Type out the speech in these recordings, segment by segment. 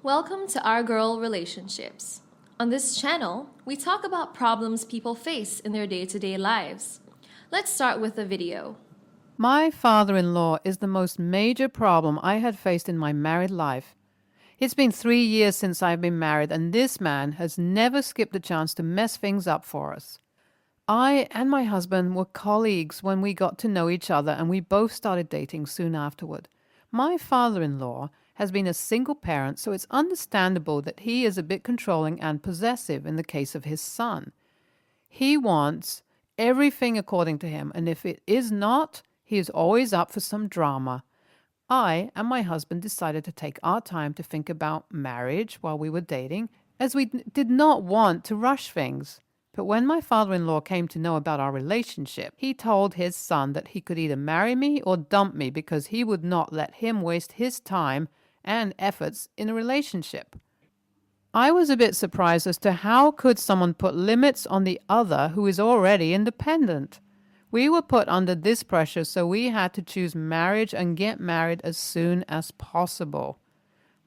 Welcome to Our Girl Relationships. On this channel, we talk about problems people face in their day-to-day lives. Let's start with a video. My father-in-law is the most major problem I had faced in my married life. It's been 3 years since I've been married, and this man has never skipped a chance to mess things up for us. I and my husband were colleagues when we got to know each other, and we both started dating soon afterward. My father-in-law has been a single parent, so it's understandable that he is a bit controlling and possessive in the case of his son. He wants everything according to him, and if it is not, he is always up for some drama. I and my husband decided to take our time to think about marriage while we were dating, as we did not want to rush things. But when my father-in-law came to know about our relationship, he told his son that he could either marry me or dump me because he would not let him waste his time and efforts in a relationship. I was a bit surprised as to how could someone put limits on the other who is already independent. We were put under this pressure, so we had to choose marriage and get married as soon as possible.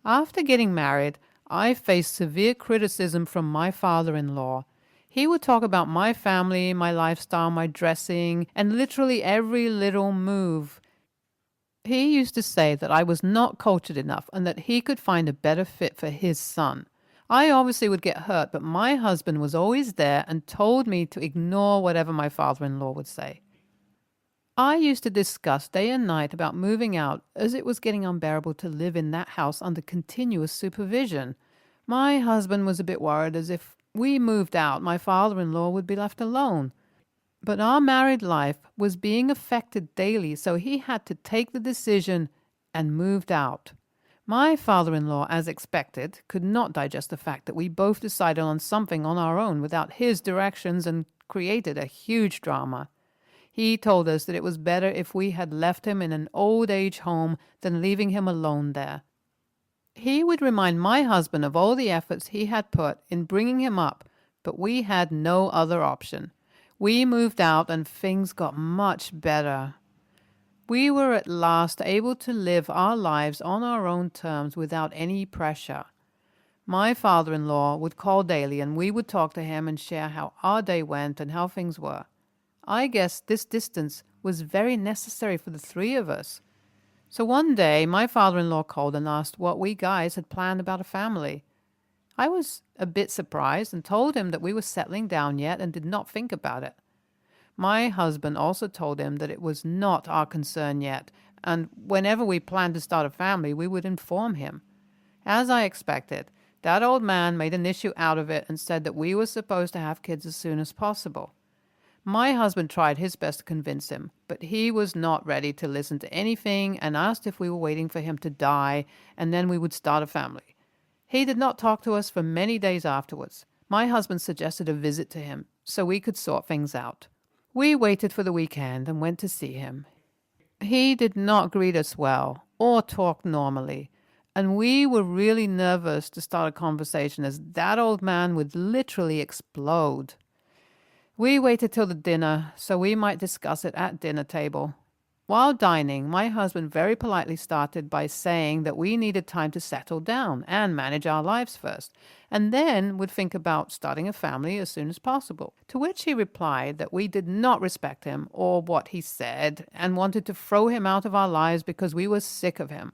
After getting married, I faced severe criticism from my father-in-law. He would talk about my family, my lifestyle, my dressing, and literally every little move. He used to say that I was not cultured enough and that he could find a better fit for his son. I obviously would get hurt, but my husband was always there and told me to ignore whatever my father-in-law would say. I used to discuss day and night about moving out, as it was getting unbearable to live in that house under continuous supervision. My husband was a bit worried, as if we moved out, my father-in-law would be left alone. But our married life was being affected daily, so he had to take the decision and moved out. My father-in-law, as expected, could not digest the fact that we both decided on something on our own without his directions and created a huge drama. He told us that it was better if we had left him in an old age home than leaving him alone there. He would remind my husband of all the efforts he had put in bringing him up, but we had no other option. We moved out and things got much better. We were at last able to live our lives on our own terms without any pressure. My father-in-law would call daily and we would talk to him and share how our day went and how things were. I guess this distance was very necessary for the three of us. So one day my father-in-law called and asked what we guys had planned about a family. I was a bit surprised and told him that we were settling down yet and did not think about it. My husband also told him that it was not our concern yet, and whenever we planned to start a family, we would inform him. As I expected, that old man made an issue out of it and said that we were supposed to have kids as soon as possible. My husband tried his best to convince him, but he was not ready to listen to anything and asked if we were waiting for him to die, and then we would start a family. He did not talk to us for many days afterwards. My husband suggested a visit to him so we could sort things out. We waited for the weekend and went to see him. He did not greet us well or talk normally, and we were really nervous to start a conversation as that old man would literally explode. We waited till the dinner so we might discuss it at dinner table. While dining, my husband very politely started by saying that we needed time to settle down and manage our lives first, and then would think about starting a family as soon as possible. To which he replied that we did not respect him or what he said and wanted to throw him out of our lives because we were sick of him.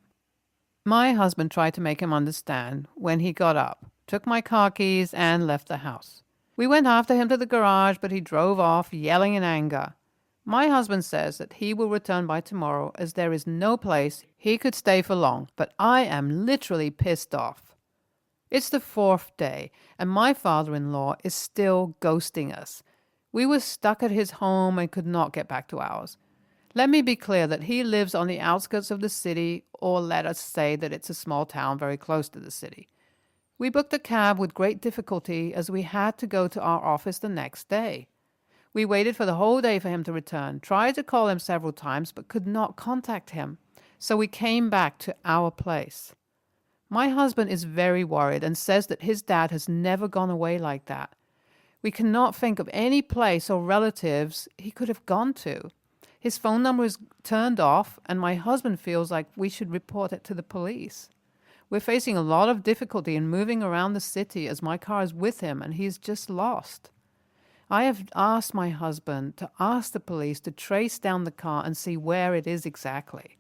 My husband tried to make him understand when he got up, took my car keys, and left the house. We went after him to the garage, but he drove off, yelling in anger. My husband says that he will return by tomorrow as there is no place he could stay for long, but I am literally pissed off. It's the 4th day, and my father-in-law is still ghosting us. We were stuck at his home and could not get back to ours. Let me be clear that he lives on the outskirts of the city, or let us say that it's a small town very close to the city. We booked a cab with great difficulty as we had to go to our office the next day. We waited for the whole day for him to return, tried to call him several times, but could not contact him. So we came back to our place. My husband is very worried and says that his dad has never gone away like that. We cannot think of any place or relatives he could have gone to. His phone number is turned off, and my husband feels like we should report it to the police. We're facing a lot of difficulty in moving around the city as my car is with him and he's just lost. I have asked my husband to ask the police to trace down the car and see where it is exactly.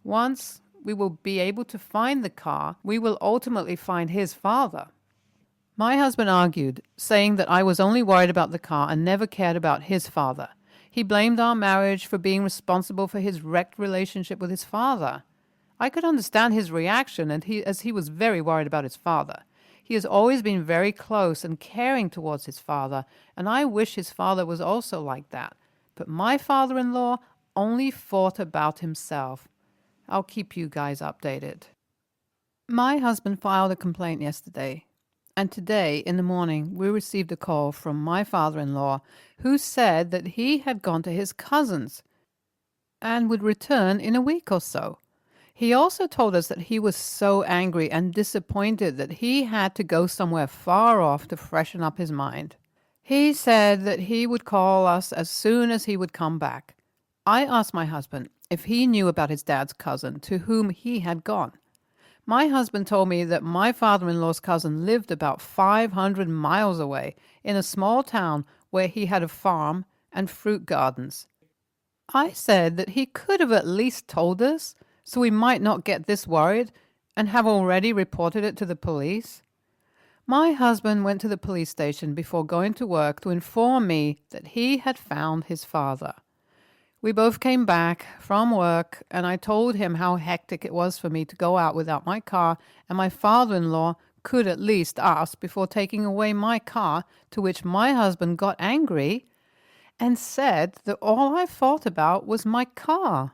Once we will be able to find the car, we will ultimately find his father. My husband argued, saying that I was only worried about the car and never cared about his father. He blamed our marriage for being responsible for his wrecked relationship with his father. I could understand his reaction, as he was very worried about his father. He has always been very close and caring towards his father, and I wish his father was also like that. But my father-in-law only thought about himself. I'll keep you guys updated. My husband filed a complaint yesterday, and today in the morning we received a call from my father-in-law who said that he had gone to his cousin's and would return in a week or so. He also told us that he was so angry and disappointed that he had to go somewhere far off to freshen up his mind. He said that he would call us as soon as he would come back. I asked my husband if he knew about his dad's cousin to whom he had gone. My husband told me that my father-in-law's cousin lived about 500 miles away in a small town where he had a farm and fruit gardens. I said that he could have at least told us, so we might not get this worried and have already reported it to the police. My husband went to the police station before going to work to inform me that he had found his father. We both came back from work, and I told him how hectic it was for me to go out without my car, and my father-in-law could at least ask before taking away my car, to which my husband got angry and said that all I thought about was my car.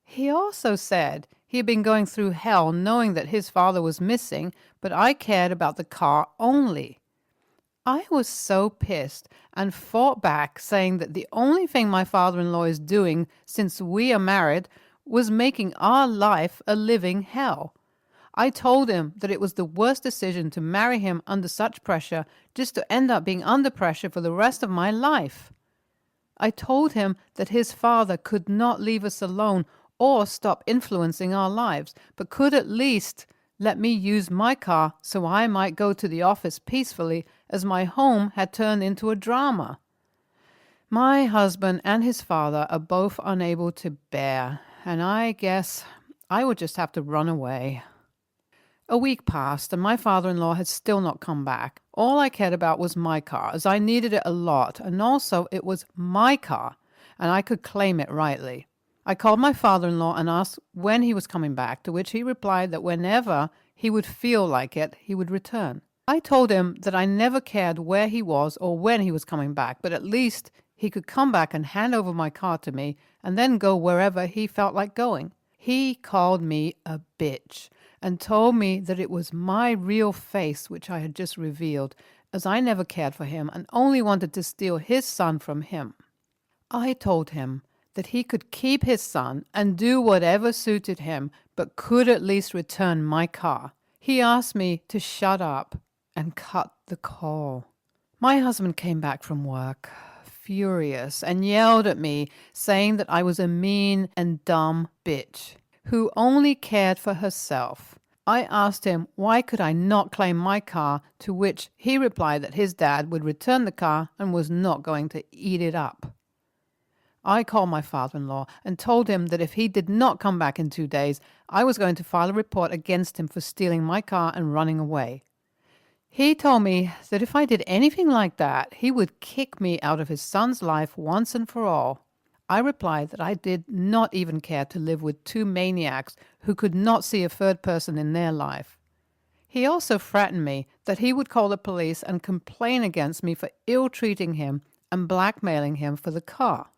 He also said he had been going through hell knowing that his father was missing, but I cared about the car only. I was so pissed and fought back, saying that the only thing my father-in-law is doing since we are married was making our life a living hell. I told him that it was the worst decision to marry him under such pressure, just to end up being under pressure for the rest of my life. I told him that his father could not leave us alone or stop influencing our lives, but could at least let me use my car so I might go to the office peacefully, as my home had turned into a drama. My husband and his father are both unable to bear, and I guess I would just have to run away. A week passed, and my father-in-law had still not come back. All I cared about was my car, as I needed it a lot, and also it was my car, and I could claim it rightly. I called my father-in-law and asked when he was coming back, to which he replied that whenever he would feel like it, he would return. I told him that I never cared where he was or when he was coming back, but at least he could come back and hand over my car to me and then go wherever he felt like going. He called me a bitch and told me that it was my real face which I had just revealed, as I never cared for him and only wanted to steal his son from him. I told him that he could keep his son and do whatever suited him, but could at least return my car. He asked me to shut up and cut the call. My husband came back from work, furious, and yelled at me, saying that I was a mean and dumb bitch who only cared for herself. I asked him why could I not claim my car, to which he replied that his dad would return the car and was not going to eat it up. I called my father-in-law and told him that if he did not come back in 2 days, I was going to file a report against him for stealing my car and running away. He told me that if I did anything like that, he would kick me out of his son's life once and for all. I replied that I did not even care to live with two maniacs who could not see a third person in their life. He also threatened me that he would call the police and complain against me for ill-treating him and blackmailing him for the car.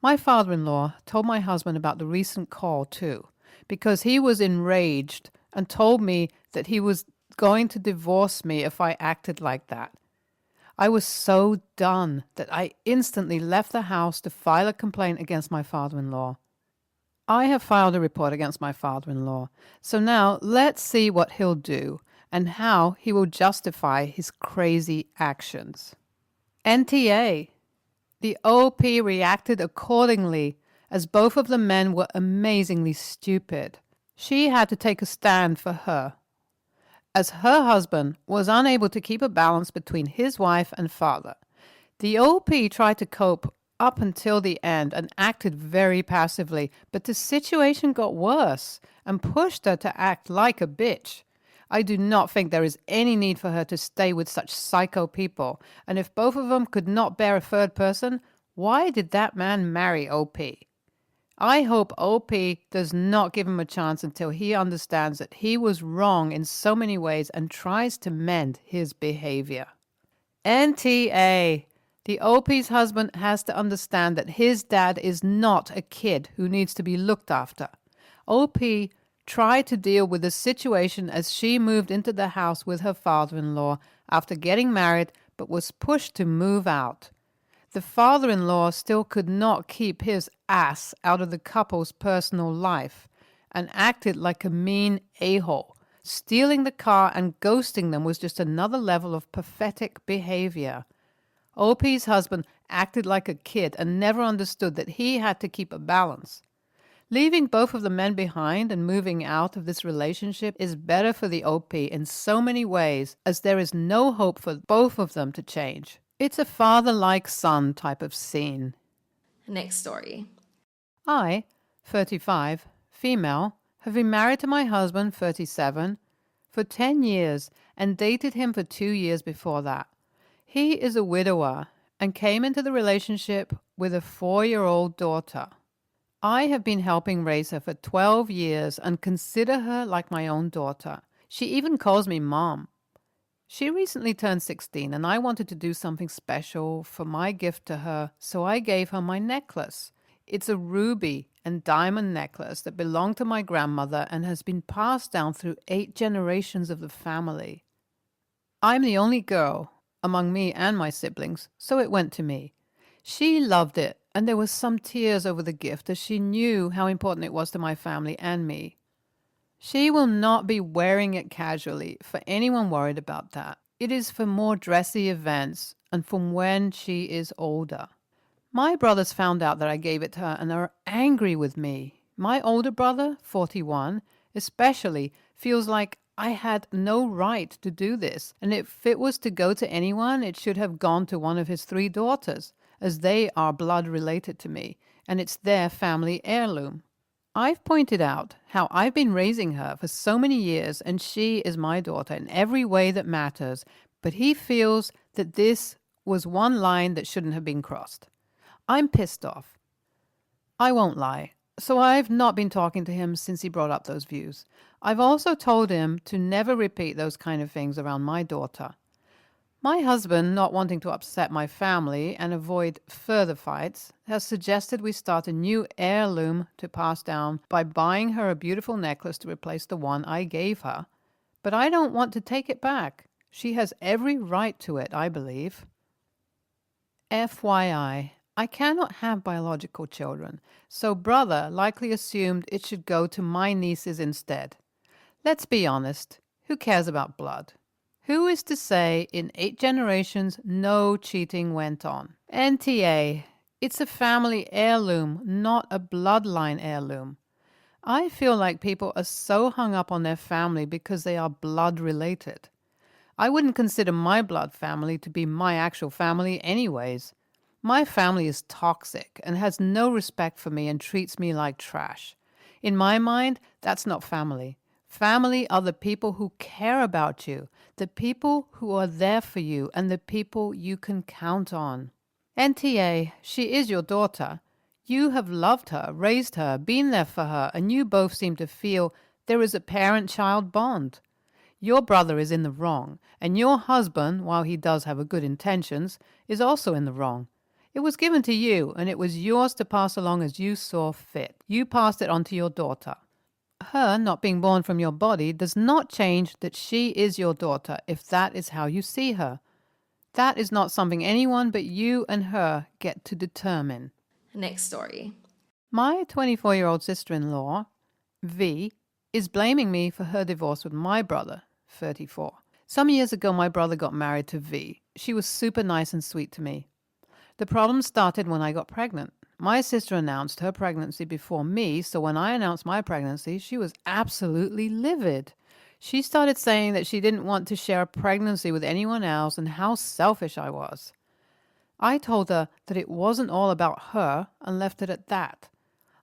My father-in-law told my husband about the recent call too, because he was enraged and told me that he was going to divorce me if I acted like that. I was so done that I instantly left the house to file a complaint against my father-in-law. I have filed a report against my father-in-law, so now let's see what he'll do and how he will justify his crazy actions. NTA. The OP reacted accordingly, as both of the men were amazingly stupid. She had to take a stand for her, as her husband was unable to keep a balance between his wife and father. The OP tried to cope up until the end and acted very passively, but the situation got worse and pushed her to act like a bitch. I do not think there is any need for her to stay with such psycho people, and if both of them could not bear a third person, why did that man marry OP? I hope OP does not give him a chance until he understands that he was wrong in so many ways and tries to mend his behavior. NTA. The OP's husband has to understand that his dad is not a kid who needs to be looked after. OP tried to deal with the situation as she moved into the house with her father-in-law after getting married, but was pushed to move out. The father-in-law still could not keep his ass out of the couple's personal life and acted like a mean a-hole. Stealing the car and ghosting them was just another level of pathetic behavior. OP's husband acted like a kid and never understood that he had to keep a balance. Leaving both of the men behind and moving out of this relationship is better for the OP in so many ways, as there is no hope for both of them to change. It's a father-like son type of scene. Next story. I, 35, female, have been married to my husband, 37, for 10 years and dated him for 2 years before that. He is a widower and came into the relationship with a 4-year-old daughter. I have been helping raise her for 12 years and consider her like my own daughter. She even calls me mom. She recently turned 16 and I wanted to do something special for my gift to her, so I gave her my necklace. It's a ruby and diamond necklace that belonged to my grandmother and has been passed down through 8 generations of the family. I'm the only girl among me and my siblings, so it went to me. She loved it, and there was some tears over the gift as she knew how important it was to my family and me. She will not be wearing it casually for anyone worried about that. It is for more dressy events and from when she is older. My brothers found out that I gave it to her and are angry with me. My older brother, 41, especially, feels like I had no right to do this, and if it was to go to anyone, it should have gone to one of his 3 daughters, as they are blood related to me, and it's their family heirloom. I've pointed out how I've been raising her for so many years, and she is my daughter in every way that matters, but he feels that this was one line that shouldn't have been crossed. I'm pissed off. I won't lie. So I've not been talking to him since he brought up those views. I've also told him to never repeat those kind of things around my daughter. My husband, not wanting to upset my family and avoid further fights, has suggested we start a new heirloom to pass down by buying her a beautiful necklace to replace the one I gave her. But I don't want to take it back. She has every right to it, I believe. FYI, I cannot have biological children, so brother likely assumed it should go to my nieces instead. Let's be honest, who cares about blood? Who is to say in 8 generations no cheating went on? NTA, it's a family heirloom, not a bloodline heirloom. I feel like people are so hung up on their family because they are blood related. I wouldn't consider my blood family to be my actual family anyways. My family is toxic and has no respect for me and treats me like trash. In my mind, that's not family. Family are the people who care about you, the people who are there for you, and the people you can count on. NTA, she is your daughter. You have loved her, raised her, been there for her, and you both seem to feel there is a parent-child bond. Your brother is in the wrong, and your husband, while he does have good intentions, is also in the wrong. It was given to you, and it was yours to pass along as you saw fit. You passed it on to your daughter. Her not being born from your body does not change that she is your daughter if that is how you see her. That is not something anyone but you and her get to determine. Next story. My 24-year-old sister-in-law, V, is blaming me for her divorce with my brother, 34. Some years ago, my brother got married to V. She was super nice and sweet to me. The problem started when I got pregnant. My sister announced her pregnancy before me, so when I announced my pregnancy, she was absolutely livid. She started saying that she didn't want to share a pregnancy with anyone else and how selfish I was. I told her that it wasn't all about her and left it at that.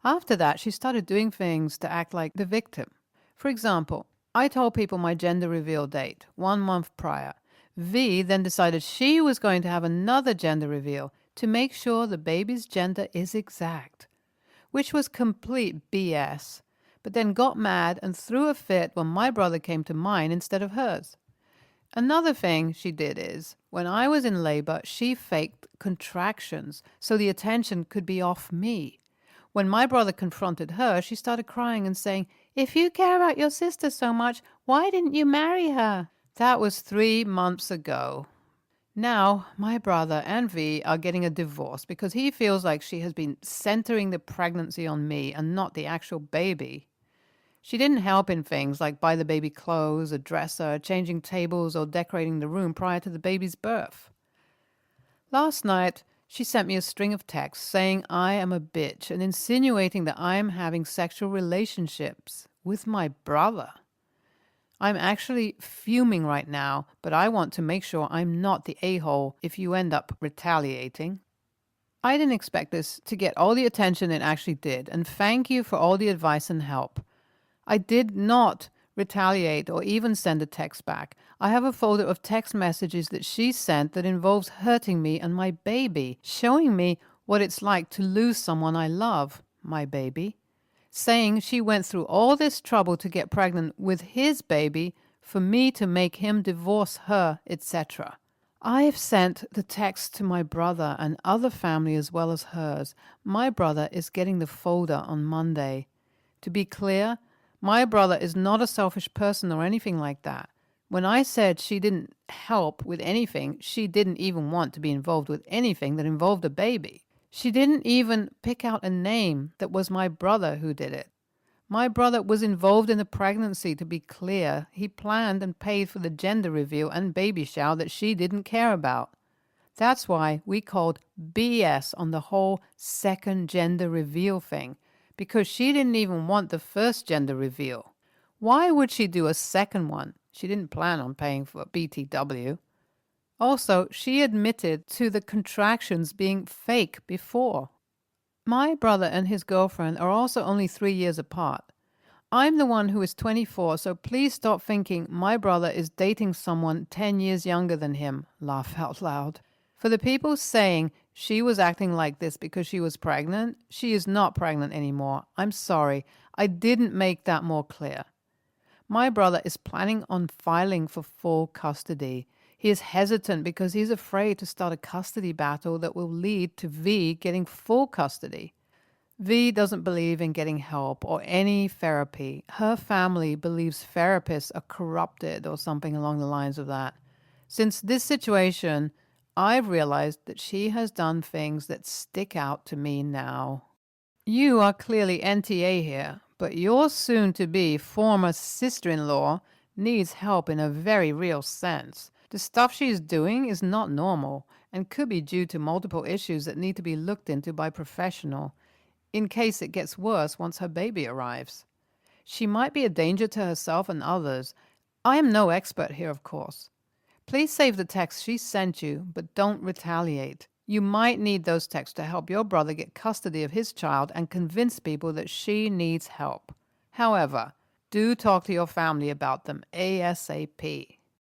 After that, she started doing things to act like the victim. For example, I told people my gender reveal date 1 month prior. V then decided she was going to have another gender reveal to make sure the baby's gender is exact, which was complete BS, but then got mad and threw a fit when my brother came to mine instead of hers. Another thing she did is, when I was in labor, she faked contractions so the attention could be off me. When my brother confronted her, she started crying and saying, "If you care about your sister so much, why didn't you marry her?" That was 3 months ago. Now, my brother and V are getting a divorce because he feels like she has been centering the pregnancy on me and not the actual baby. She didn't help in things like buy the baby clothes, a dresser, changing tables, or decorating the room prior to the baby's birth. Last night, she sent me a string of texts saying I am a bitch and insinuating that I am having sexual relationships with my brother. I'm actually fuming right now, but I want to make sure I'm not the a-hole if you end up retaliating. I didn't expect this to get all the attention it actually did, and thank you for all the advice and help. I did not retaliate or even send a text back. I have a folder of text messages that she sent that involves hurting me and my baby, showing me what it's like to lose someone I love, my baby, saying she went through all this trouble to get pregnant with his baby for me to make him divorce her, etc. I have sent the text to my brother and other family as well as hers. My brother is getting the folder on Monday. To be clear, my brother is not a selfish person or anything like that. When I said she didn't help with anything, she didn't even want to be involved with anything that involved a baby. She didn't even pick out a name that was my brother who did it. My brother was involved in the pregnancy, to be clear. He planned and paid for the gender reveal and baby shower that she didn't care about. That's why we called BS on the whole second gender reveal thing, because she didn't even want the first gender reveal. Why would she do a second one? She didn't plan on paying for BTW. Also, she admitted to the contractions being fake before. My brother and his girlfriend are also only 3 years apart. I'm the one who is 24, so please stop thinking my brother is dating someone 10 years younger than him. Laugh out loud. For the people saying she was acting like this because she was pregnant, she is not pregnant anymore. I'm sorry. I didn't make that more clear. My brother is planning on filing for full custody. He is hesitant because he's afraid to start a custody battle that will lead to V getting full custody. V doesn't believe in getting help or any therapy. Her family believes therapists are corrupted or something along the lines of that. Since this situation, I've realized that she has done things that stick out to me now. You are clearly NTA here, but your soon-to-be former sister-in-law needs help in a very real sense. The stuff she's doing is not normal and could be due to multiple issues that need to be looked into by a professional in case it gets worse once her baby arrives. She might be a danger to herself and others. I am no expert here, of course. Please save the text she sent you, but don't retaliate. You might need those texts to help your brother get custody of his child and convince people that she needs help. However, do talk to your family about them ASAP.